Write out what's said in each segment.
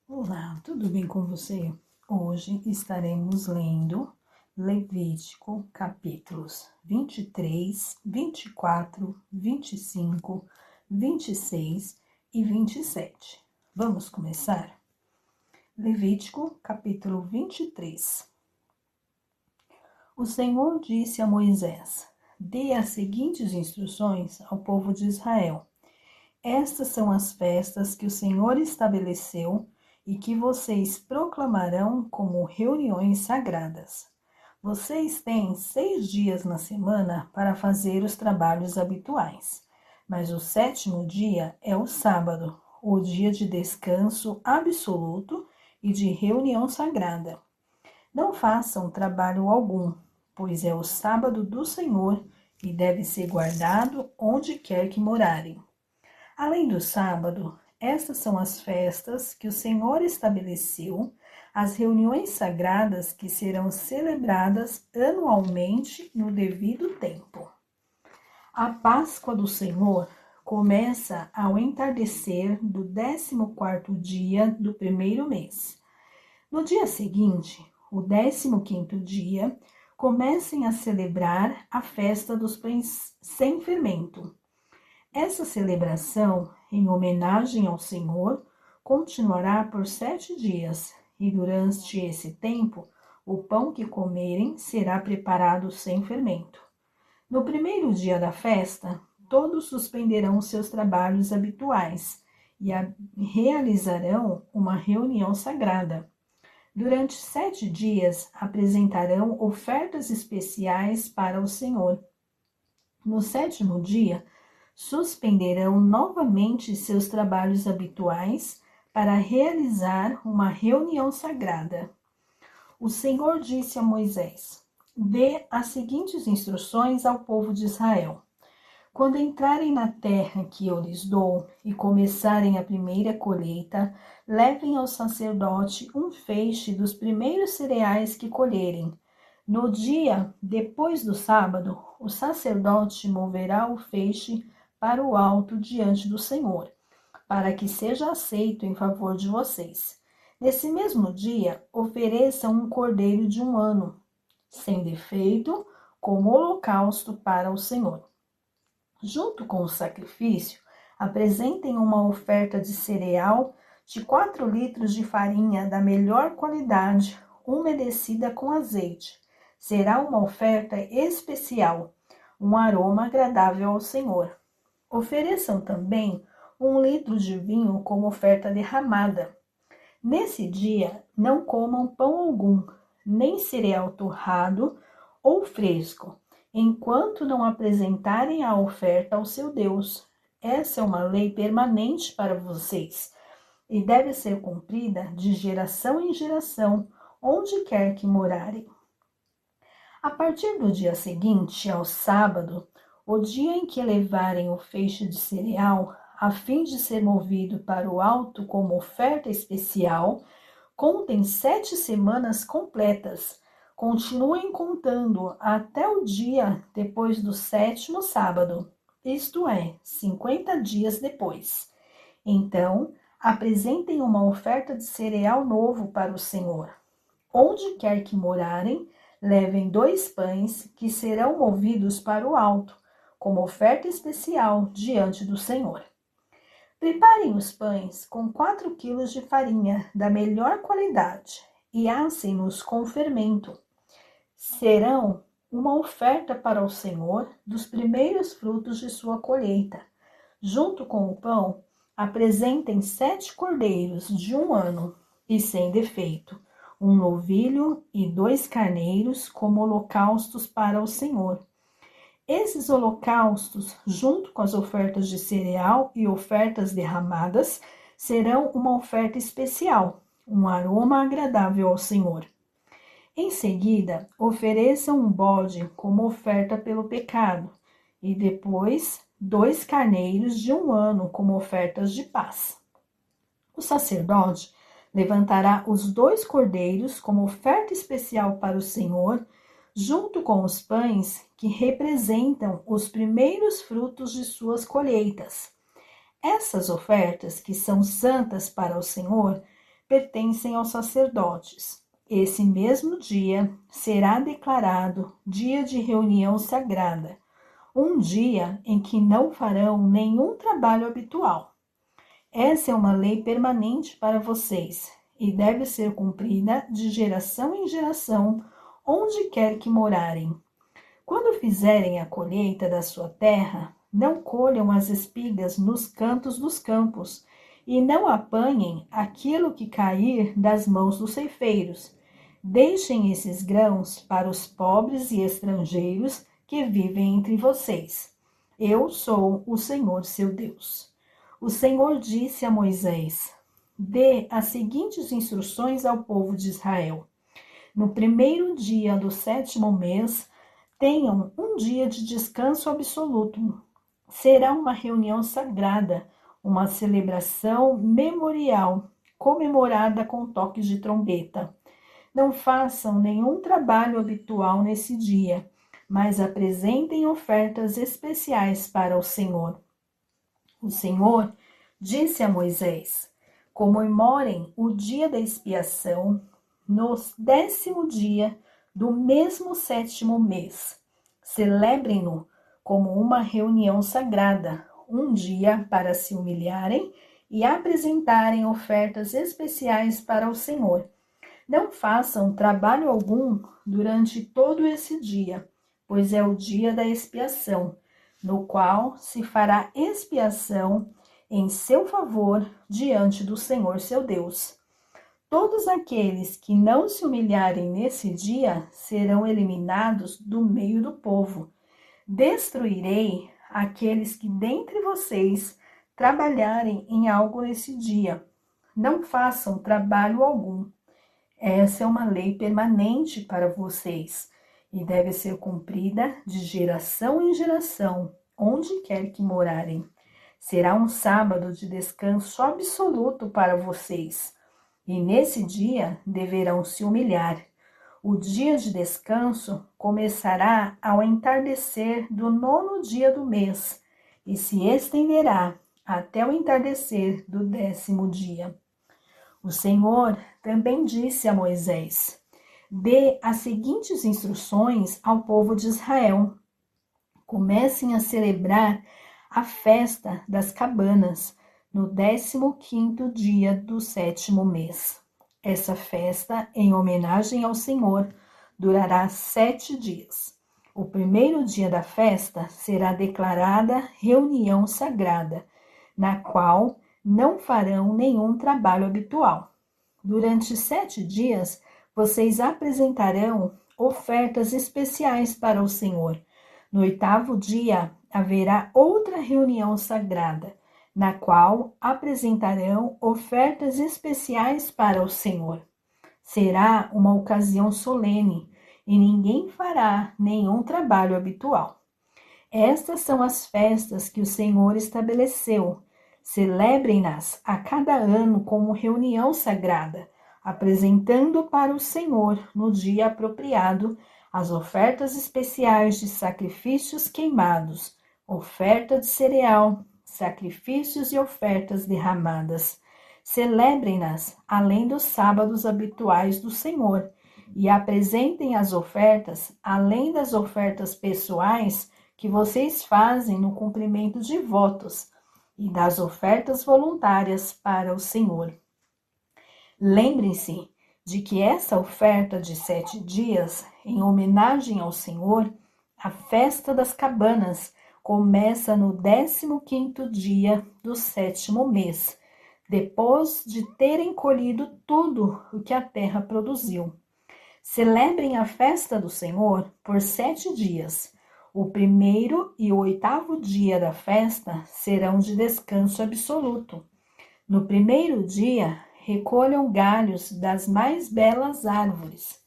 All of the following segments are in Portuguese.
Olá, tudo bem com você? Hoje estaremos lendo Levítico, capítulos 23, 24, 25, 26 e 27. Vamos começar? Levítico, capítulo 23. O Senhor disse a Moisés: Dê as seguintes instruções ao povo de Israel. Estas são as festas que o Senhor estabeleceu e que vocês proclamarão como reuniões sagradas. Vocês têm 6 dias na semana para fazer os trabalhos habituais, mas o 7º dia é o sábado, o dia de descanso absoluto e de reunião sagrada. Não façam trabalho algum, pois é o sábado do Senhor e deve ser guardado onde quer que morarem. Além do sábado, estas são as festas que o Senhor estabeleceu, as reuniões sagradas que serão celebradas anualmente no devido tempo. A Páscoa do Senhor começa ao entardecer do 14º dia do primeiro mês. No dia seguinte, o 15º dia, comecem a celebrar a festa dos pães sem fermento. Essa celebração, em homenagem ao Senhor, continuará por 7 dias, e durante esse tempo, o pão que comerem será preparado sem fermento. No primeiro dia da festa, todos suspenderão seus trabalhos habituais e realizarão uma reunião sagrada. Durante 7 dias, apresentarão ofertas especiais para o Senhor. No 7º dia, suspenderão novamente seus trabalhos habituais para realizar uma reunião sagrada. O Senhor disse a Moisés: Dê as seguintes instruções ao povo de Israel. Quando entrarem na terra que eu lhes dou e começarem a primeira colheita, levem ao sacerdote um feixe dos primeiros cereais que colherem. No dia depois do sábado, o sacerdote moverá o feixe para o alto diante do Senhor, para que seja aceito em favor de vocês. Nesse mesmo dia, ofereçam um cordeiro de 1 ano, sem defeito, como holocausto para o Senhor. Junto com o sacrifício, apresentem uma oferta de cereal de 4 litros de farinha da melhor qualidade, umedecida com azeite. Será uma oferta especial, um aroma agradável ao Senhor. Ofereçam também 1 litro de vinho como oferta derramada. Nesse dia, não comam pão algum, nem cereal torrado ou fresco, enquanto não apresentarem a oferta ao seu Deus. Essa é uma lei permanente para vocês e deve ser cumprida de geração em geração, onde quer que morarem. A partir do dia seguinte, ao sábado, o dia em que levarem o feixe de cereal, a fim de ser movido para o alto como oferta especial, contem 7 semanas completas. Continuem contando até o dia depois do 7º sábado, isto é, 50 dias depois. Então, apresentem uma oferta de cereal novo para o Senhor. Onde quer que morarem, levem 2 pães que serão movidos para o alto, como oferta especial diante do Senhor. Preparem os pães com 4 quilos de farinha da melhor qualidade e assem-nos com fermento. Serão uma oferta para o Senhor dos primeiros frutos de sua colheita. Junto com o pão, apresentem 7 cordeiros de 1 ano e sem defeito, 1 novilho e 2 carneiros como holocaustos para o Senhor. Esses holocaustos, junto com as ofertas de cereal e ofertas derramadas, serão uma oferta especial, um aroma agradável ao Senhor. Em seguida, ofereçam um bode como oferta pelo pecado, e depois 2 carneiros de 1 ano como ofertas de paz. O sacerdote levantará os 2 cordeiros como oferta especial para o Senhor, junto com os pães que representam os primeiros frutos de suas colheitas. Essas ofertas, que são santas para o Senhor, pertencem aos sacerdotes. Esse mesmo dia será declarado dia de reunião sagrada, um dia em que não farão nenhum trabalho habitual. Essa é uma lei permanente para vocês e deve ser cumprida de geração em geração, onde quer que morarem. Quando fizerem a colheita da sua terra, não colham as espigas nos cantos dos campos, e não apanhem aquilo que cair das mãos dos ceifeiros. Deixem esses grãos para os pobres e estrangeiros que vivem entre vocês. Eu sou o Senhor seu Deus. O Senhor disse a Moisés: dê as seguintes instruções ao povo de Israel. No primeiro dia do 7º mês, tenham um dia de descanso absoluto. Será uma reunião sagrada, uma celebração memorial, comemorada com toques de trombeta. Não façam nenhum trabalho habitual nesse dia, mas apresentem ofertas especiais para o Senhor. O Senhor disse a Moisés: comemorem o dia da expiação no 10º dia do mesmo 7º mês. Celebrem-no como uma reunião sagrada, um dia para se humilharem e apresentarem ofertas especiais para o Senhor. Não façam trabalho algum durante todo esse dia, pois é o dia da expiação, no qual se fará expiação em seu favor diante do Senhor seu Deus. Todos aqueles que não se humilharem nesse dia serão eliminados do meio do povo. Destruirei aqueles que dentre vocês trabalharem em algo nesse dia. Não façam trabalho algum. Essa é uma lei permanente para vocês e deve ser cumprida de geração em geração, onde quer que morarem. Será um sábado de descanso absoluto para vocês, e nesse dia deverão se humilhar. O dia de descanso começará ao entardecer do 9º dia do mês e se estenderá até o entardecer do 10º dia. O Senhor também disse a Moisés: dê as seguintes instruções ao povo de Israel. Comecem a celebrar a festa das cabanas no 15º dia do 7º mês. Essa festa, em homenagem ao Senhor, durará 7 dias. O primeiro dia da festa será declarada reunião sagrada, na qual não farão nenhum trabalho habitual. Durante 7 dias, vocês apresentarão ofertas especiais para o Senhor. No 8º dia, haverá outra reunião sagrada, na qual apresentarão ofertas especiais para o Senhor. Será uma ocasião solene e ninguém fará nenhum trabalho habitual. Estas são as festas que o Senhor estabeleceu. Celebrem-nas a cada ano como reunião sagrada, apresentando para o Senhor, no dia apropriado, as ofertas especiais de sacrifícios queimados, oferta de cereal, sacrifícios e ofertas derramadas. Celebrem-nas além dos sábados habituais do Senhor e apresentem as ofertas além das ofertas pessoais que vocês fazem no cumprimento de votos e das ofertas voluntárias para o Senhor. Lembrem-se de que essa oferta de 7 dias, em homenagem ao Senhor, a festa das cabanas, começa no 15º dia do 7º mês, depois de terem colhido tudo o que a terra produziu. Celebrem a festa do Senhor por 7 dias. O 1º e o 8º dia da festa serão de descanso absoluto. No 1º dia, recolham galhos das mais belas árvores,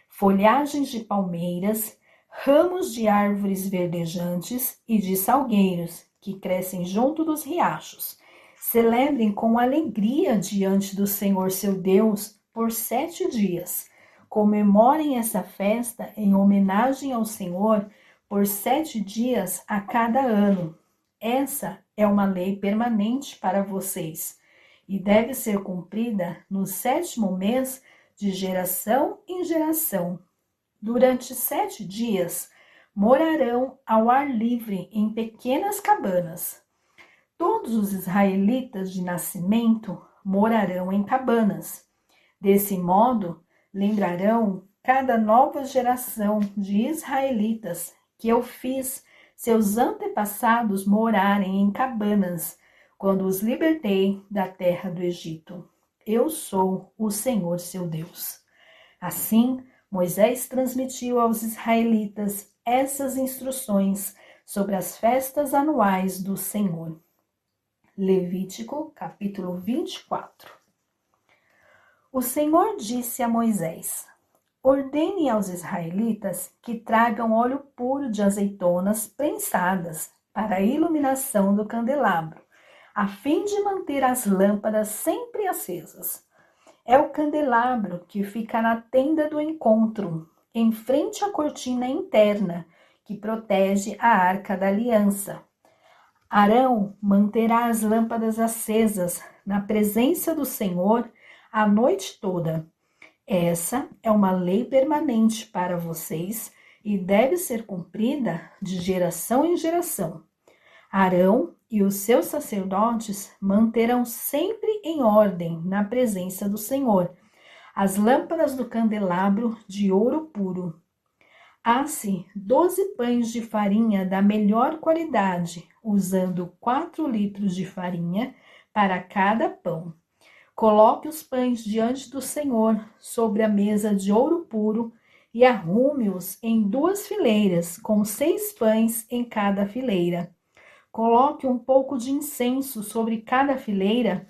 folhagens de palmeiras, ramos de árvores verdejantes e de salgueiros que crescem junto dos riachos. Celebrem com alegria diante do Senhor seu Deus por 7 dias. Comemorem essa festa em homenagem ao Senhor por 7 dias a cada ano. Essa é uma lei permanente para vocês e deve ser cumprida no 7º mês, de geração em geração. Durante 7 dias, morarão ao ar livre em pequenas cabanas. Todos os israelitas de nascimento morarão em cabanas. Desse modo, lembrarão cada nova geração de israelitas que eu fiz seus antepassados morarem em cabanas, quando os libertei da terra do Egito. Eu sou o Senhor seu Deus. Assim, Moisés transmitiu aos israelitas essas instruções sobre as festas anuais do Senhor. Levítico, capítulo 24. O Senhor disse a Moisés: ordene aos israelitas que tragam óleo puro de azeitonas prensadas para a iluminação do candelabro, a fim de manter as lâmpadas sempre acesas. É o candelabro que fica na tenda do encontro, em frente à cortina interna, que protege a arca da aliança. Arão manterá as lâmpadas acesas na presença do Senhor a noite toda. Essa é uma lei permanente para vocês e deve ser cumprida de geração em geração. Arão e os seus sacerdotes manterão sempre em ordem na presença do Senhor as lâmpadas do candelabro de ouro puro. Asse 12 pães de farinha da melhor qualidade, usando 4 litros de farinha para cada pão. Coloque os pães diante do Senhor sobre a mesa de ouro puro e arrume-os em 2 fileiras, com 6 pães em cada fileira. Coloque um pouco de incenso sobre cada fileira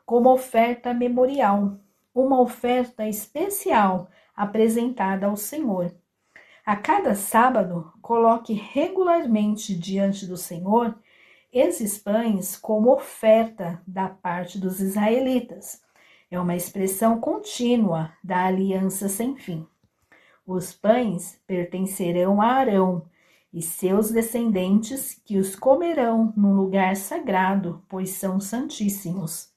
como oferta memorial, uma oferta especial apresentada ao Senhor. A cada sábado, coloque regularmente diante do Senhor esses pães como oferta da parte dos israelitas. É uma expressão contínua da aliança sem fim. Os pães pertencerão a Arão e seus descendentes, que os comerão num lugar sagrado, pois são santíssimos.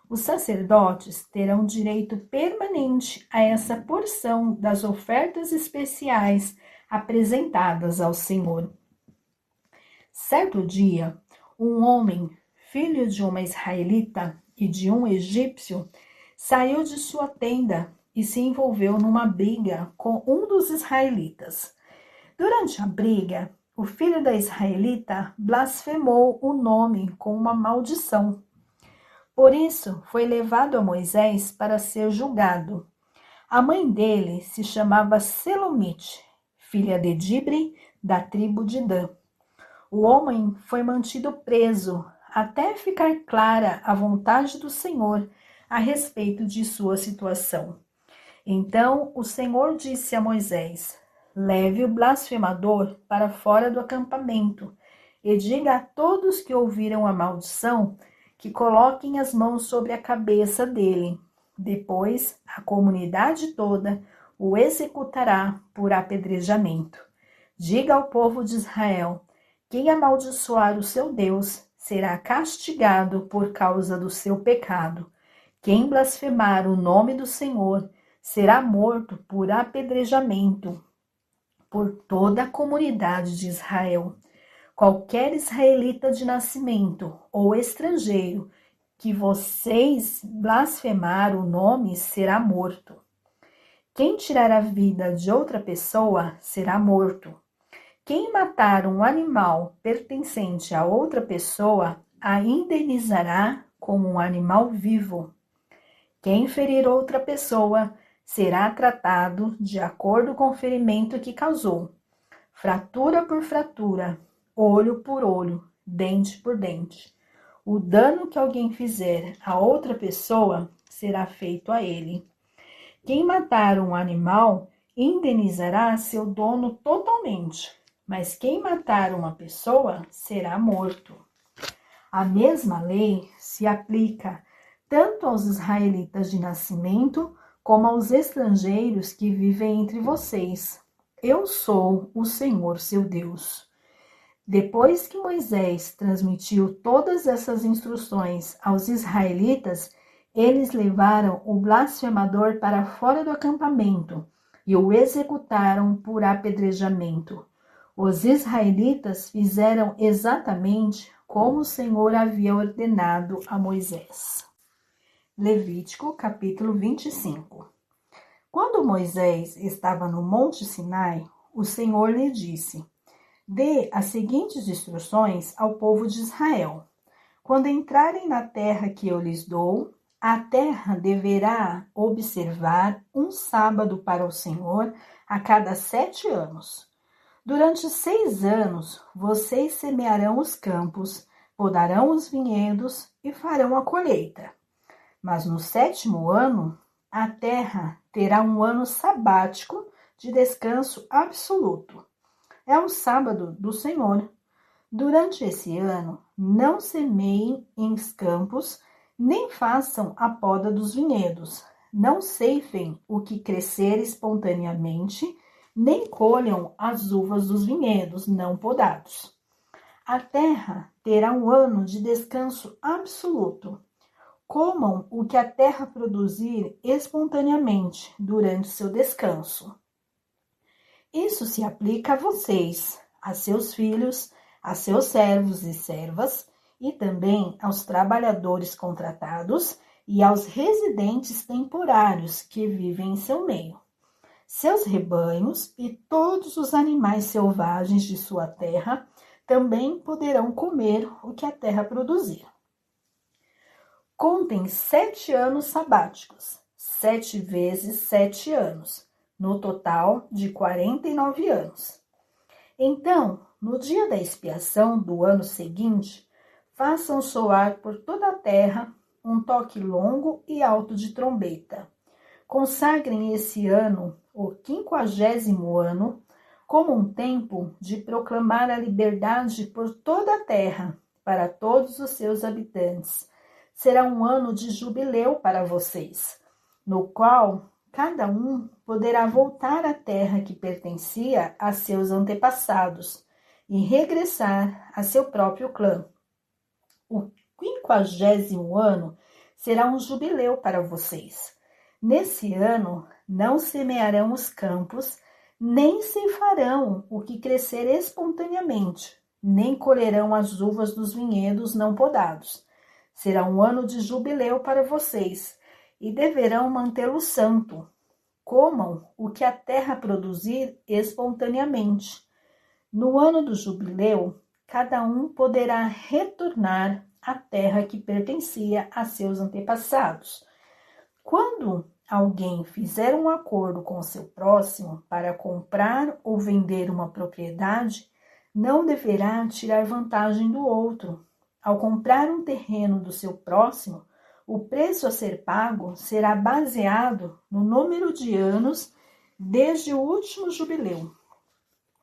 Os sacerdotes terão direito permanente a essa porção das ofertas especiais apresentadas ao Senhor. Certo dia, um homem, filho de uma israelita e de um egípcio, saiu de sua tenda e se envolveu numa briga com um dos israelitas. Durante a briga, o filho da israelita blasfemou o nome com uma maldição. Por isso, foi levado a Moisés para ser julgado. A mãe dele se chamava Selomite, filha de Dibre, da tribo de Dan. O homem foi mantido preso até ficar clara a vontade do Senhor a respeito de sua situação. Então o Senhor disse a Moisés: leve o blasfemador para fora do acampamento e diga a todos que ouviram a maldição que coloquem as mãos sobre a cabeça dele. Depois, a comunidade toda o executará por apedrejamento. Diga ao povo de Israel: quem amaldiçoar o seu Deus será castigado por causa do seu pecado. Quem blasfemar o nome do Senhor será morto por apedrejamento por toda a comunidade de Israel. Qualquer israelita de nascimento ou estrangeiro que vocês blasfemar o nome será morto. Quem tirar a vida de outra pessoa será morto. Quem matar um animal pertencente a outra pessoa a indenizará como um animal vivo. Quem ferir outra pessoa será tratado de acordo com o ferimento que causou, fratura por fratura, olho por olho, dente por dente. O dano que alguém fizer a outra pessoa será feito a ele. Quem matar um animal indenizará seu dono totalmente, mas quem matar uma pessoa será morto. A mesma lei se aplica tanto aos israelitas de nascimento como aos estrangeiros que vivem entre vocês. Eu sou o Senhor seu Deus. Depois que Moisés transmitiu todas essas instruções aos israelitas, eles levaram o blasfemador para fora do acampamento e o executaram por apedrejamento. Os israelitas fizeram exatamente como o Senhor havia ordenado a Moisés. Levítico, capítulo 25. Quando Moisés estava no Monte Sinai, o Senhor lhe disse: dê as seguintes instruções ao povo de Israel. Quando entrarem na terra que eu lhes dou, a terra deverá observar um sábado para o Senhor a cada 7 anos. Durante 6 anos, vocês semearão os campos, podarão os vinhedos e farão a colheita. Mas no 7º ano, a terra terá um ano sabático de descanso absoluto. É o sábado do Senhor. Durante esse ano, não semeiem em campos, nem façam a poda dos vinhedos. Não ceifem o que crescer espontaneamente, nem colham as uvas dos vinhedos não podados. A terra terá um ano de descanso absoluto. Comam o que a terra produzir espontaneamente durante seu descanso. Isso se aplica a vocês, a seus filhos, a seus servos e servas, e também aos trabalhadores contratados e aos residentes temporários que vivem em seu meio. Seus rebanhos e todos os animais selvagens de sua terra também poderão comer o que a terra produzir. Contem 7 anos sabáticos, 7 vezes 7 anos, no total de 49 anos. Então, no dia da expiação do ano seguinte, façam soar por toda a terra um toque longo e alto de trombeta. Consagrem esse ano, o 50º ano, como um tempo de proclamar a liberdade por toda a terra, para todos os seus habitantes. Será um ano de jubileu para vocês, no qual cada um poderá voltar à terra que pertencia a seus antepassados e regressar a seu próprio clã. O 50º ano será um jubileu para vocês. Nesse ano, não semearão os campos, nem ceifarão o que crescer espontaneamente, nem colherão as uvas dos vinhedos não podados. Será um ano de jubileu para vocês, e deverão mantê-lo santo. Comam o que a terra produzir espontaneamente. No ano do jubileu, cada um poderá retornar à terra que pertencia a seus antepassados. Quando alguém fizer um acordo com seu próximo para comprar ou vender uma propriedade, não deverá tirar vantagem do outro. Ao comprar um terreno do seu próximo, o preço a ser pago será baseado no número de anos desde o último jubileu.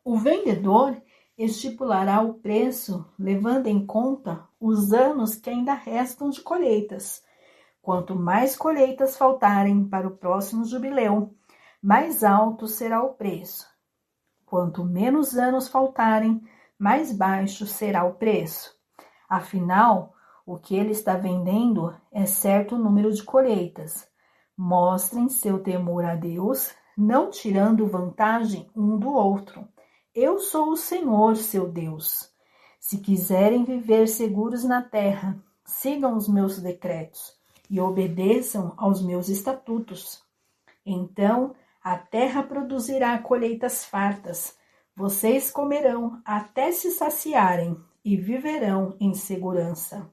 O vendedor estipulará o preço levando em conta os anos que ainda restam de colheitas. Quanto mais colheitas faltarem para o próximo jubileu, mais alto será o preço. Quanto menos anos faltarem, mais baixo será o preço. Afinal, o que ele está vendendo é certo número de colheitas. Mostrem seu temor a Deus, não tirando vantagem um do outro. Eu sou o Senhor, seu Deus. Se quiserem viver seguros na terra, sigam os meus decretos e obedeçam aos meus estatutos. Então, a terra produzirá colheitas fartas. Vocês comerão até se saciarem e viverão em segurança.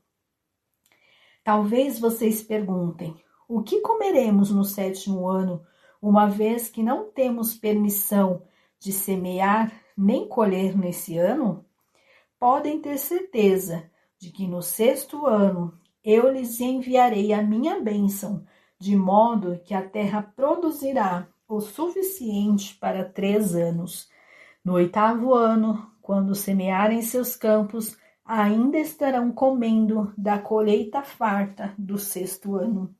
Talvez vocês perguntem: o que comeremos no 7º ano, uma vez que não temos permissão de semear nem colher nesse ano? Podem ter certeza de que no 6º ano eu lhes enviarei a minha bênção, de modo que a terra produzirá o suficiente para 3 anos. No 8º ano, quando semearem seus campos, ainda estarão comendo da colheita farta do 6º ano.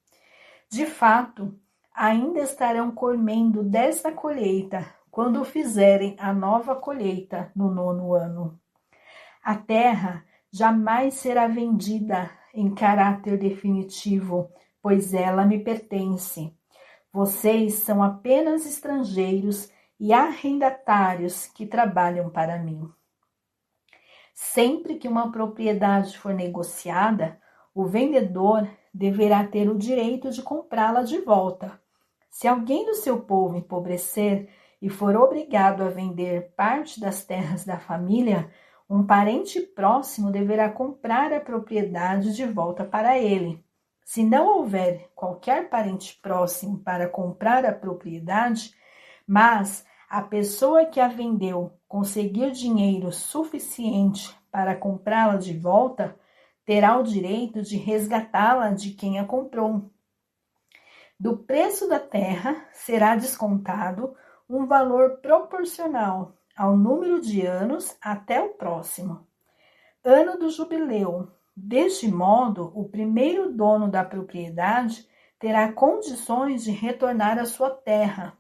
De fato, ainda estarão comendo desta colheita quando fizerem a nova colheita no 9º ano. A terra jamais será vendida em caráter definitivo, pois ela me pertence. Vocês são apenas estrangeiros e arrendatários que trabalham para mim. Sempre que uma propriedade for negociada, o vendedor deverá ter o direito de comprá-la de volta. Se alguém do seu povo empobrecer e for obrigado a vender parte das terras da família, um parente próximo deverá comprar a propriedade de volta para ele. Se não houver qualquer parente próximo para comprar a propriedade, mas a pessoa que a vendeu conseguir dinheiro suficiente para comprá-la de volta, terá o direito de resgatá-la de quem a comprou. Do preço da terra será descontado um valor proporcional ao número de anos até o próximo. Ano do jubileu. Deste modo, o primeiro dono da propriedade terá condições de retornar à sua terra.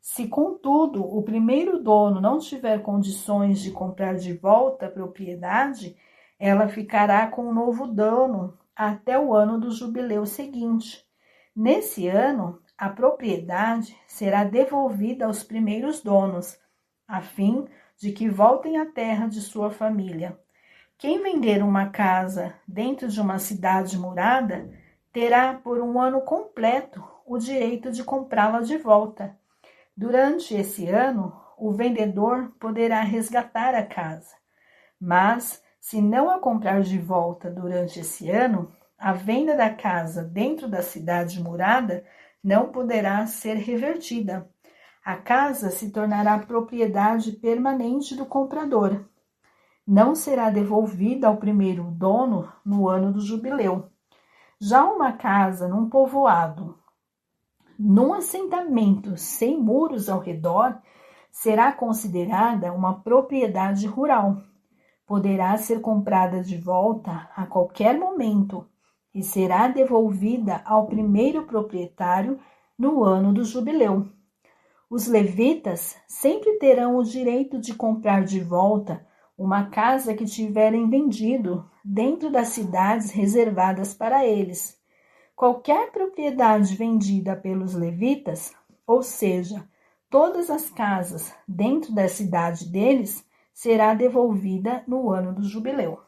Se, contudo, o primeiro dono não tiver condições de comprar de volta a propriedade, ela ficará com o novo dono até o ano do jubileu seguinte. Nesse ano, a propriedade será devolvida aos primeiros donos, a fim de que voltem à terra de sua família. Quem vender uma casa dentro de uma cidade murada terá por um ano completo o direito de comprá-la de volta. Durante esse ano, o vendedor poderá resgatar a casa, mas se não a comprar de volta durante esse ano, a venda da casa dentro da cidade murada não poderá ser revertida. A casa se tornará propriedade permanente do comprador. Não será devolvida ao primeiro dono no ano do jubileu. Já uma casa num povoado, num assentamento sem muros ao redor, será considerada uma propriedade rural. Poderá ser comprada de volta a qualquer momento e será devolvida ao primeiro proprietário no ano do jubileu. Os levitas sempre terão o direito de comprar de volta uma casa que tiverem vendido dentro das cidades reservadas para eles. Qualquer propriedade vendida pelos levitas, ou seja, todas as casas dentro da cidade deles, será devolvida no ano do jubileu.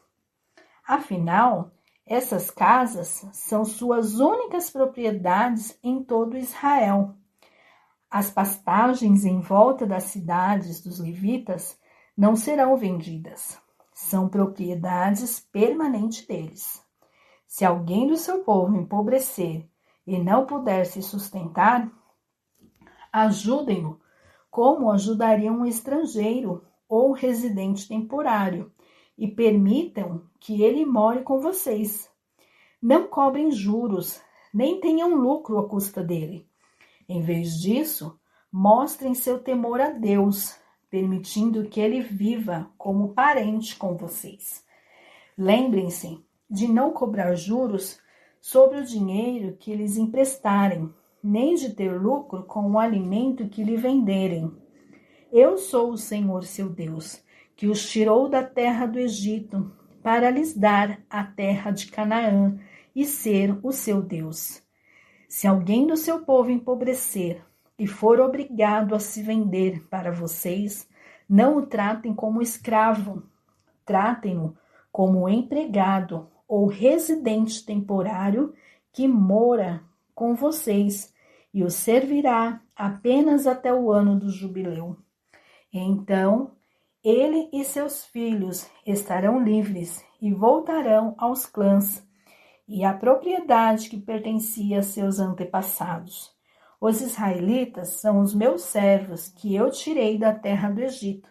Afinal, essas casas são suas únicas propriedades em todo Israel. As pastagens em volta das cidades dos levitas não serão vendidas. São propriedades permanentes deles. Se alguém do seu povo empobrecer e não puder se sustentar, ajudem-no como ajudariam um estrangeiro ou residente temporário e permitam que ele more com vocês. Não cobrem juros, nem tenham lucro à custa dele. Em vez disso, mostrem seu temor a Deus, permitindo que ele viva como parente com vocês. Lembrem-se de não cobrar juros sobre o dinheiro que lhes emprestarem, nem de ter lucro com o alimento que lhe venderem. Eu sou o Senhor seu Deus, que os tirou da terra do Egito, para lhes dar a terra de Canaã e ser o seu Deus. Se alguém do seu povo empobrecer e for obrigado a se vender para vocês, não o tratem como escravo, tratem-no como empregado ou residente temporário que mora com vocês e o servirá apenas até o ano do jubileu. Então, ele e seus filhos estarão livres e voltarão aos clãs e à propriedade que pertencia a seus antepassados. Os israelitas são os meus servos que eu tirei da terra do Egito,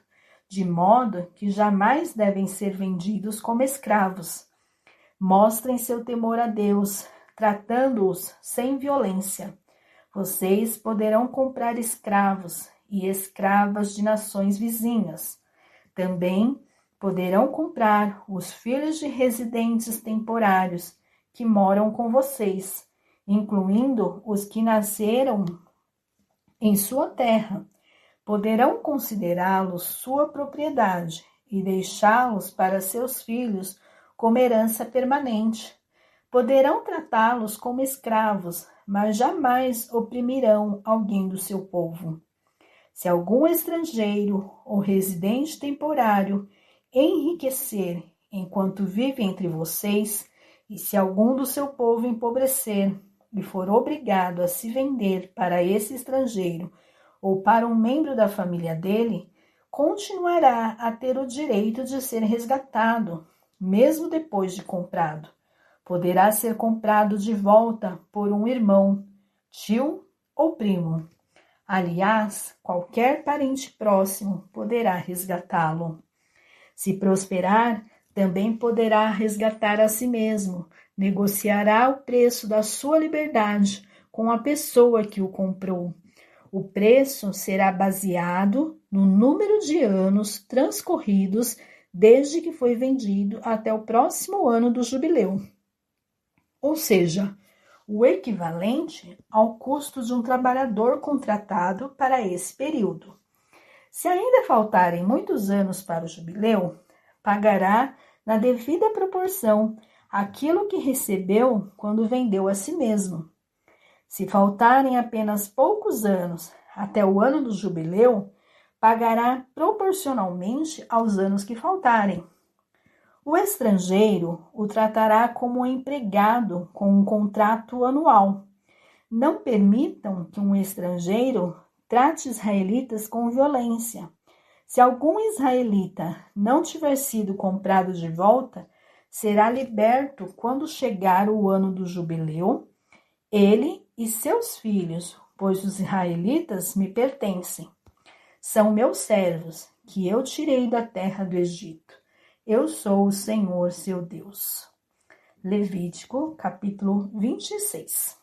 de modo que jamais devem ser vendidos como escravos. Mostrem seu temor a Deus, tratando-os sem violência. Vocês poderão comprar escravos e escravas de nações vizinhas. Também poderão comprar os filhos de residentes temporários que moram com vocês, incluindo os que nasceram em sua terra. Poderão considerá-los sua propriedade e deixá-los para seus filhos como herança permanente. Poderão tratá-los como escravos, mas jamais oprimirão alguém do seu povo. Se algum estrangeiro ou residente temporário enriquecer enquanto vive entre vocês, e se algum do seu povo empobrecer e for obrigado a se vender para esse estrangeiro ou para um membro da família dele, continuará a ter o direito de ser resgatado, mesmo depois de comprado. Poderá ser comprado de volta por um irmão, tio ou primo. Aliás, qualquer parente próximo poderá resgatá-lo. Se prosperar, também poderá resgatar a si mesmo, negociará o preço da sua liberdade com a pessoa que o comprou. O preço será baseado no número de anos transcorridos desde que foi vendido até o próximo ano do jubileu. Ou seja, o equivalente ao custo de um trabalhador contratado para esse período. Se ainda faltarem muitos anos para o jubileu, pagará na devida proporção aquilo que recebeu quando vendeu a si mesmo. Se faltarem apenas poucos anos até o ano do jubileu, pagará proporcionalmente aos anos que faltarem. O estrangeiro o tratará como um empregado com um contrato anual. Não permitam que um estrangeiro trate israelitas com violência. Se algum israelita não tiver sido comprado de volta, será liberto quando chegar o ano do jubileu, ele e seus filhos, pois os israelitas me pertencem. São meus servos, que eu tirei da terra do Egito. Eu sou o Senhor, seu Deus. Levítico, capítulo 26.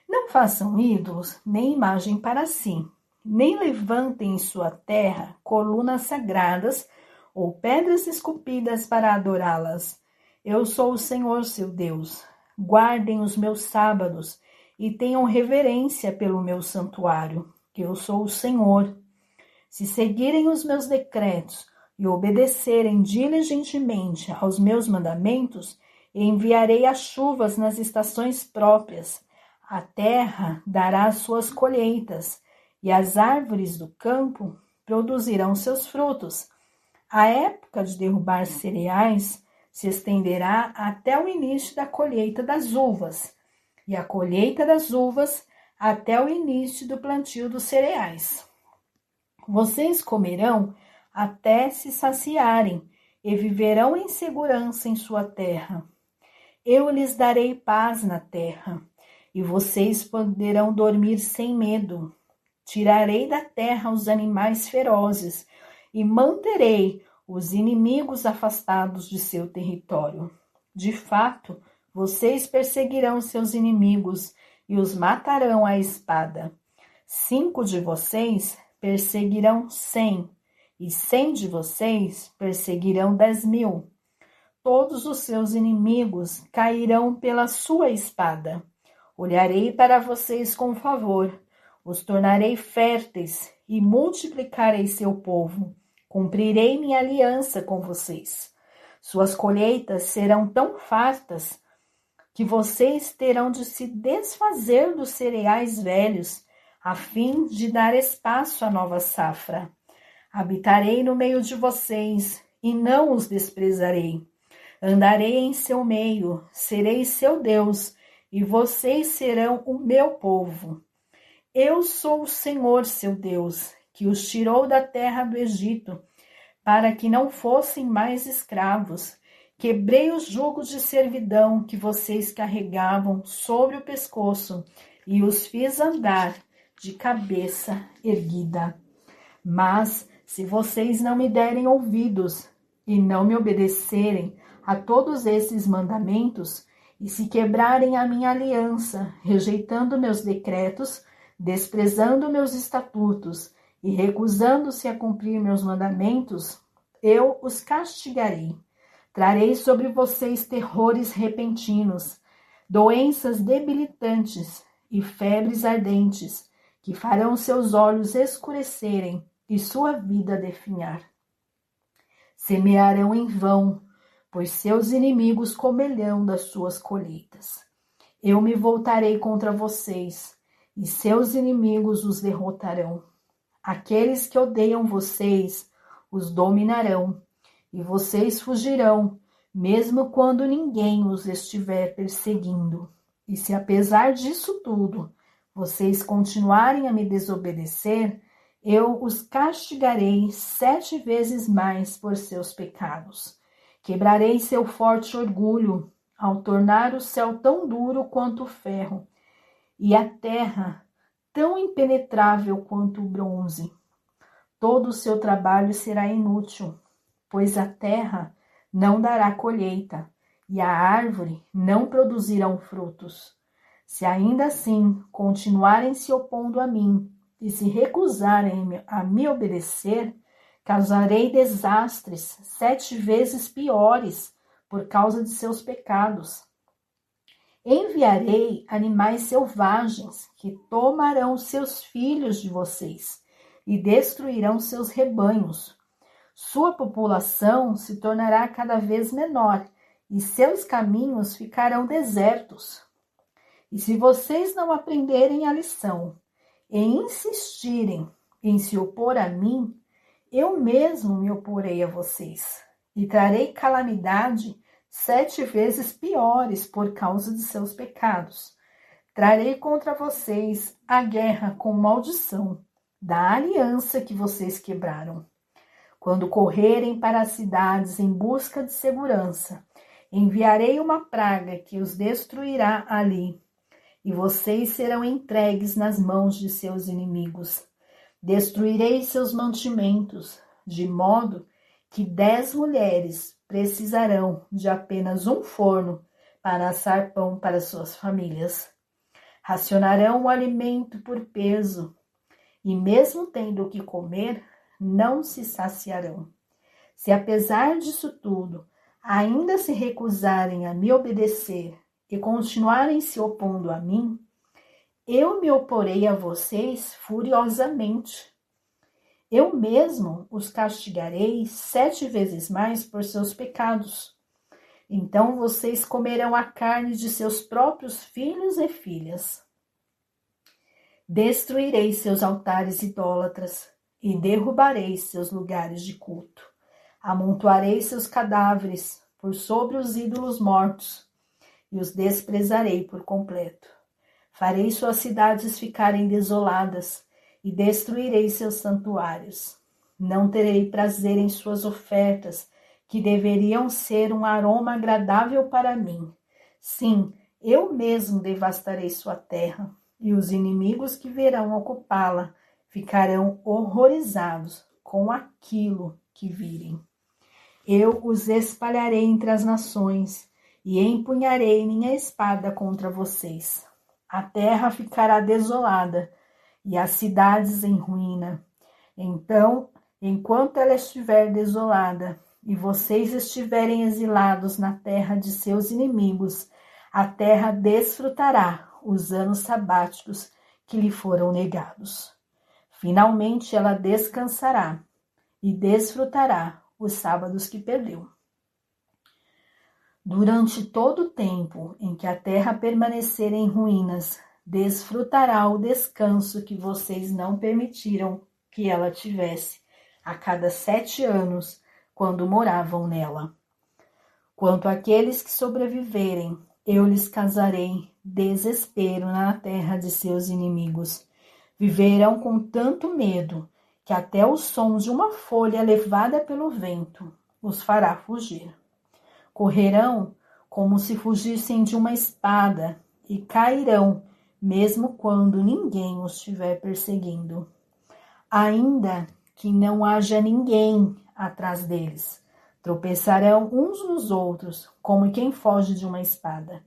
Não façam ídolos, nem imagem para si, nem levantem em sua terra colunas sagradas ou pedras esculpidas para adorá-las. Eu sou o Senhor, seu Deus. Guardem os meus sábados e tenham reverência pelo meu santuário, que eu sou o Senhor. Se seguirem os meus decretos e obedecerem diligentemente aos meus mandamentos, enviarei as chuvas nas estações próprias. A terra dará suas colheitas, e as árvores do campo produzirão seus frutos. A época de derrubar cereais se estenderá até o início da colheita das uvas, e a colheita das uvas até o início do plantio dos cereais. Vocês comerão até se saciarem e viverão em segurança em sua terra. Eu lhes darei paz na terra, e vocês poderão dormir sem medo. Tirarei da terra os animais ferozes e manterei os inimigos afastados de seu território. De fato, vocês perseguirão seus inimigos e os matarão à espada. 5 de vocês perseguirão 100, e 100 de vocês perseguirão 10.000. Todos os seus inimigos cairão pela sua espada. Olharei para vocês com favor, os tornarei férteis e multiplicarei seu povo. Cumprirei minha aliança com vocês. Suas colheitas serão tão fartas que vocês terão de se desfazer dos cereais velhos, a fim de dar espaço à nova safra. Habitarei no meio de vocês e não os desprezarei. Andarei em seu meio, serei seu Deus, e vocês serão o meu povo. Eu sou o Senhor, seu Deus, que os tirou da terra do Egito, para que não fossem mais escravos. Quebrei os jugos de servidão que vocês carregavam sobre o pescoço e os fiz andar de cabeça erguida. Mas, se vocês não me derem ouvidos e não me obedecerem a todos esses mandamentos, e se quebrarem a minha aliança, rejeitando meus decretos, desprezando meus estatutos e recusando-se a cumprir meus mandamentos, eu os castigarei. Trarei sobre vocês terrores repentinos, doenças debilitantes e febres ardentes, que farão seus olhos escurecerem e sua vida definhar. Semearão em vão, pois seus inimigos comerão das suas colheitas. Eu me voltarei contra vocês, e seus inimigos os derrotarão. Aqueles que odeiam vocês os dominarão, e vocês fugirão, mesmo quando ninguém os estiver perseguindo. E se apesar disso tudo, vocês continuarem a me desobedecer, eu os castigarei 7 vezes mais por seus pecados. Quebrarei seu forte orgulho, ao tornar o céu tão duro quanto o ferro, e a terra tão impenetrável quanto o bronze. Todo o seu trabalho será inútil, pois a terra não dará colheita, e a árvore não produzirão frutos. Se ainda assim continuarem se opondo a mim e se recusarem a me obedecer, causarei desastres 7 vezes piores por causa de seus pecados. Enviarei animais selvagens que tomarão seus filhos de vocês e destruirão seus rebanhos. Sua população se tornará cada vez menor e seus caminhos ficarão desertos. E se vocês não aprenderem a lição e insistirem em se opor a mim, eu mesmo me oporei a vocês e trarei calamidade 7 vezes piores por causa de seus pecados. Trarei contra vocês a guerra com maldição da aliança que vocês quebraram. Quando correrem para as cidades em busca de segurança, enviarei uma praga que os destruirá ali, e vocês serão entregues nas mãos de seus inimigos. Destruirei seus mantimentos, de modo que 10 mulheres precisarão de apenas um forno para assar pão para suas famílias. Racionarão o alimento por peso, e mesmo tendo o que comer, não se saciarão. Se apesar disso tudo, ainda se recusarem a me obedecer e continuarem se opondo a mim, eu me oporei a vocês furiosamente. Eu mesmo os castigarei 7 vezes mais por seus pecados. Então vocês comerão a carne de seus próprios filhos e filhas. Destruirei seus altares idólatras e derrubarei seus lugares de culto. Amontoarei seus cadáveres por sobre os ídolos mortos e os desprezarei por completo. Farei suas cidades ficarem desoladas e destruirei seus santuários. Não terei prazer em suas ofertas, que deveriam ser um aroma agradável para mim. Sim, eu mesmo devastarei sua terra, e os inimigos que virão ocupá-la ficarão horrorizados com aquilo que virem. Eu os espalharei entre as nações e empunharei minha espada contra vocês. A terra ficará desolada e as cidades em ruína. Então, enquanto ela estiver desolada e vocês estiverem exilados na terra de seus inimigos, a terra desfrutará os anos sabáticos que lhe foram negados. Finalmente ela descansará e desfrutará os sábados que perdeu. Durante todo o tempo em que a terra permanecer em ruínas, desfrutará o descanso que vocês não permitiram que ela tivesse a cada 7 anos, quando moravam nela. Quanto àqueles que sobreviverem, eu lhes causarei desespero na terra de seus inimigos. Viverão com tanto medo que até o som de uma folha levada pelo vento os fará fugir. Correrão como se fugissem de uma espada e cairão, mesmo quando ninguém os estiver perseguindo. Ainda que não haja ninguém atrás deles, tropeçarão uns nos outros, como quem foge de uma espada.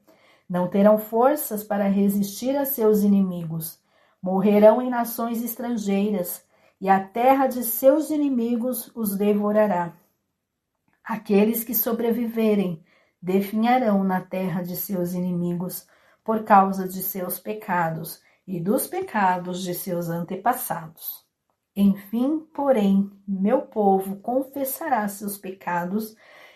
Não terão forças para resistir a seus inimigos. Morrerão em nações estrangeiras, e a terra de seus inimigos os devorará. Aqueles que sobreviverem definharão na terra de seus inimigos por causa de seus pecados e dos pecados de seus antepassados. Enfim, porém, meu povo confessará seus pecados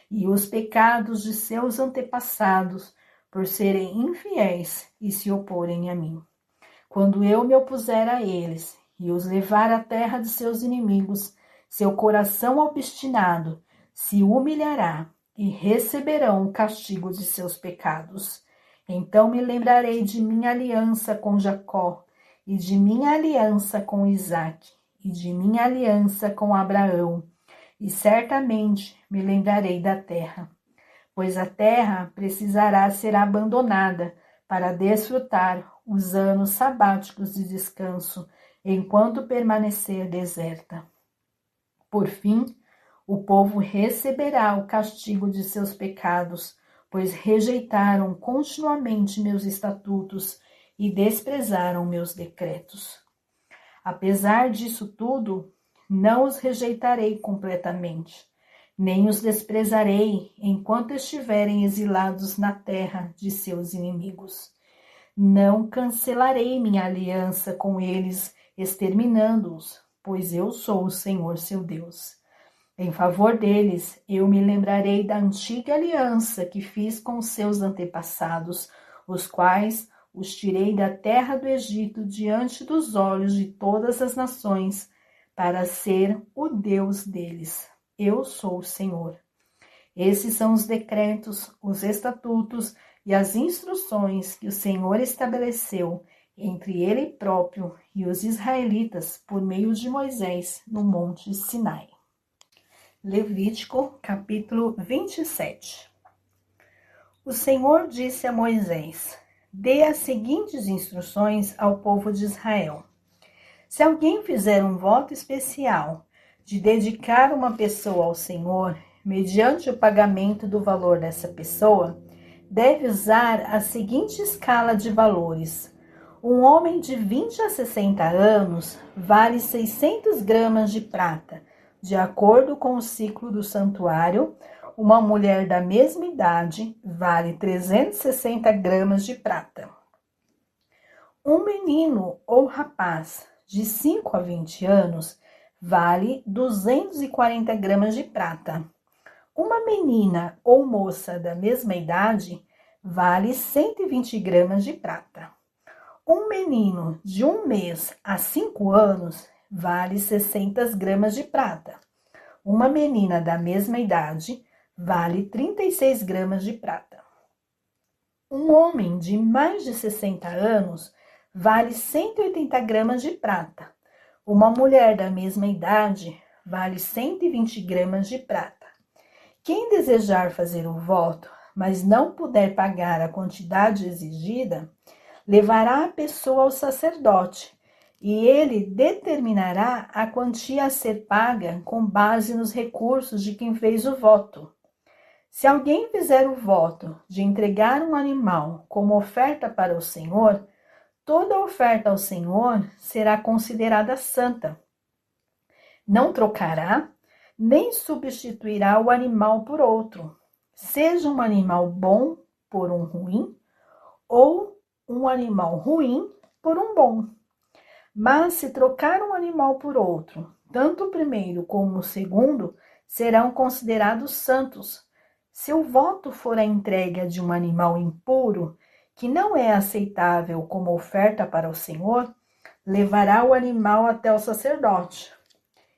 e os pecados de seus antepassados, por serem infiéis e se oporem a mim. Quando eu me opuser a eles e os levar à terra de seus inimigos, seu coração obstinado se humilhará e receberão o castigo de seus pecados. Então me lembrarei de minha aliança com Jacó e de minha aliança com Isaque e de minha aliança com Abraão, e certamente me lembrarei da terra, pois a terra precisará ser abandonada para desfrutar os anos sabáticos de descanso, enquanto permanecer deserta. Por fim, o povo receberá o castigo de seus pecados, pois rejeitaram continuamente meus estatutos e desprezaram meus decretos. Apesar disso tudo, não os rejeitarei completamente, nem os desprezarei enquanto estiverem exilados na terra de seus inimigos. Não cancelarei minha aliança com eles, exterminando-os, pois eu sou o Senhor seu Deus. Em favor deles, eu me lembrarei da antiga aliança que fiz com seus antepassados, os quais os tirei da terra do Egito diante dos olhos de todas as nações, para ser o Deus deles. Eu sou o Senhor. Esses são os decretos, os estatutos e as instruções que o Senhor estabeleceu entre ele próprio e os israelitas por meio de Moisés no Monte Sinai. Levítico, capítulo 27. O Senhor disse a Moisés: dê as seguintes instruções ao povo de Israel. Se alguém fizer um voto especial de dedicar uma pessoa ao Senhor, mediante o pagamento do valor dessa pessoa, deve usar a seguinte escala de valores. Um homem de 20 a 60 anos vale 600 gramas de prata, de acordo com o ciclo do santuário. Uma mulher da mesma idade vale 360 gramas de prata. Um menino ou rapaz de 5 a 20 anos vale 240 gramas de prata. Uma menina ou moça da mesma idade vale 120 gramas de prata. Um menino de 1 mês a 5 anos vale 60 gramas de prata. Uma menina da mesma idade vale 36 gramas de prata. Um homem de mais de 60 anos vale 180 gramas de prata. Uma mulher da mesma idade vale 120 gramas de prata. Quem desejar fazer o voto, mas não puder pagar a quantidade exigida, levará a pessoa ao sacerdote, e ele determinará a quantia a ser paga com base nos recursos de quem fez o voto. Se alguém fizer o voto de entregar um animal como oferta para o Senhor, toda oferta ao Senhor será considerada santa. Não trocará, nem substituirá o animal por outro, seja um animal bom por um ruim, ou um animal ruim por um bom. Mas se trocar um animal por outro, tanto o primeiro como o segundo serão considerados santos. Se o voto for a entrega de um animal impuro, que não é aceitável como oferta para o Senhor, levará o animal até o sacerdote,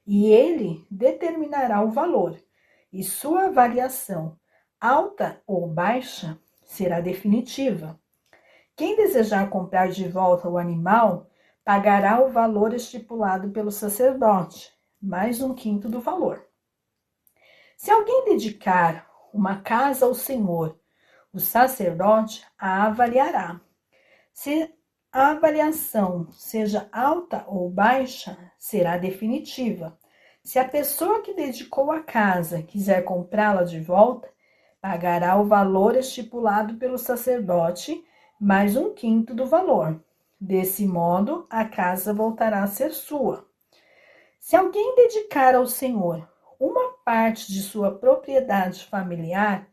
e ele determinará o valor, e sua avaliação, alta ou baixa, será definitiva. Quem desejar comprar de volta o animal, pagará o valor estipulado pelo sacerdote, mais 1/5 do valor. Se alguém dedicar uma casa ao Senhor, o sacerdote a avaliará. Se a avaliação seja alta ou baixa, será definitiva. Se a pessoa que dedicou a casa quiser comprá-la de volta, pagará o valor estipulado pelo sacerdote, mais 1/5 do valor. Desse modo, a casa voltará a ser sua. Se alguém dedicar ao Senhor uma parte de sua propriedade familiar,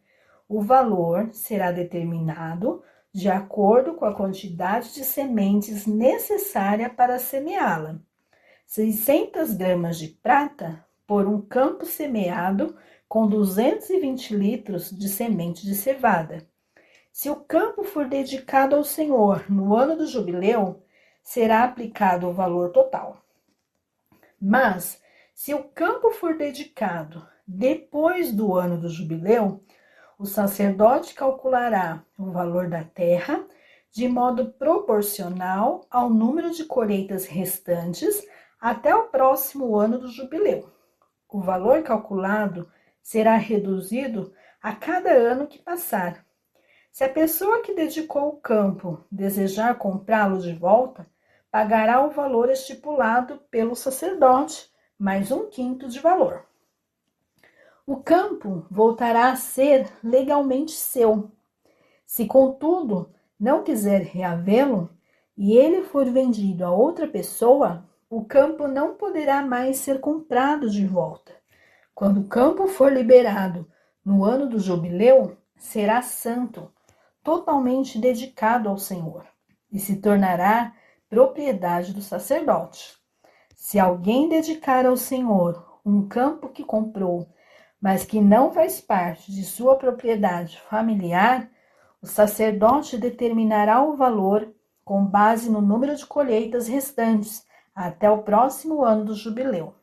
o valor será determinado de acordo com a quantidade de sementes necessária para semeá-la. 600 gramas de prata por um campo semeado com 220 litros de semente de cevada. Se o campo for dedicado ao Senhor no ano do jubileu, será aplicado o valor total. Mas, se o campo for dedicado depois do ano do jubileu, o sacerdote calculará o valor da terra de modo proporcional ao número de colheitas restantes até o próximo ano do jubileu. O valor calculado será reduzido a cada ano que passar. Se a pessoa que dedicou o campo desejar comprá-lo de volta, pagará o valor estipulado pelo sacerdote, mais 1/5 de valor. O campo voltará a ser legalmente seu. Se, contudo, não quiser reavê-lo e ele for vendido a outra pessoa, o campo não poderá mais ser comprado de volta. Quando o campo for liberado no ano do jubileu, será santo, totalmente dedicado ao Senhor, e se tornará propriedade do sacerdote. Se alguém dedicar ao Senhor um campo que comprou, mas que não faz parte de sua propriedade familiar, o sacerdote determinará o valor com base no número de colheitas restantes até o próximo ano do jubileu.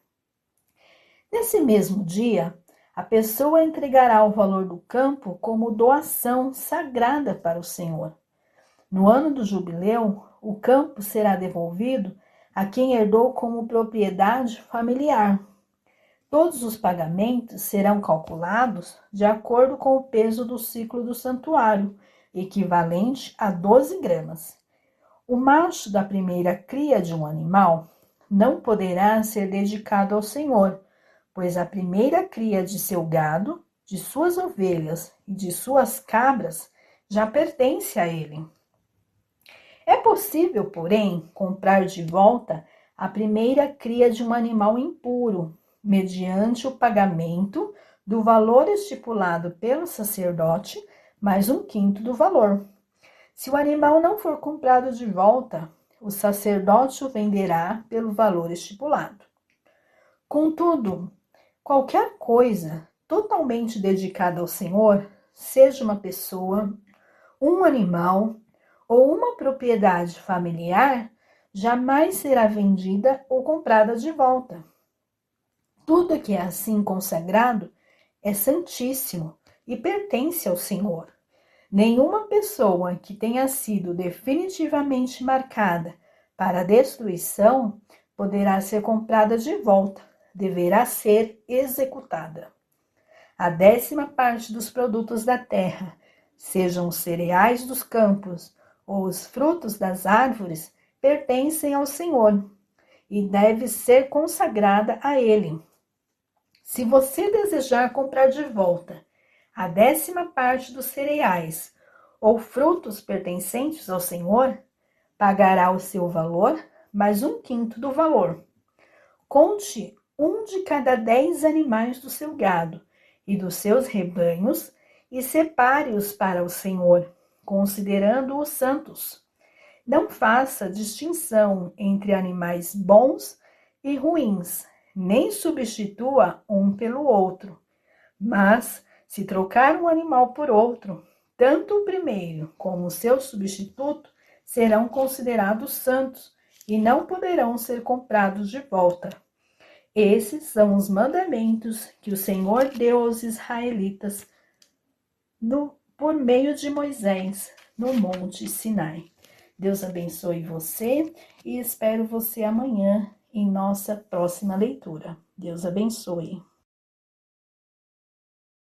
Nesse mesmo dia, a pessoa entregará o valor do campo como doação sagrada para o Senhor. No ano do jubileu, o campo será devolvido a quem herdou como propriedade familiar. Todos os pagamentos serão calculados de acordo com o peso do ciclo do santuário, equivalente a 12 gramas. O macho da primeira cria de um animal não poderá ser dedicado ao Senhor, pois a primeira cria de seu gado, de suas ovelhas e de suas cabras já pertence a ele. É possível, porém, comprar de volta a primeira cria de um animal impuro, mediante o pagamento do valor estipulado pelo sacerdote, mais 1/5 do valor. Se o animal não for comprado de volta, o sacerdote o venderá pelo valor estipulado. Contudo, qualquer coisa totalmente dedicada ao Senhor, seja uma pessoa, um animal ou uma propriedade familiar, jamais será vendida ou comprada de volta. Tudo que é assim consagrado é santíssimo e pertence ao Senhor. Nenhuma pessoa que tenha sido definitivamente marcada para a destruição poderá ser comprada de volta, deverá ser executada. A 10ª parte dos produtos da terra, sejam os cereais dos campos ou os frutos das árvores, pertencem ao Senhor e deve ser consagrada a Ele. Se você desejar comprar de volta a 10ª parte dos cereais ou frutos pertencentes ao Senhor, pagará o seu valor mais 1/5 do valor. Conte um de cada 10 animais do seu gado e dos seus rebanhos e separe-os para o Senhor, considerando-os santos. Não faça distinção entre animais bons e ruins, nem substitua um pelo outro. Mas, se trocar um animal por outro, tanto o primeiro como o seu substituto serão considerados santos e não poderão ser comprados de volta. Esses são os mandamentos que o Senhor deu aos israelitas por meio de Moisés no Monte Sinai. Deus abençoe você e espero você amanhã em nossa próxima leitura. Deus abençoe.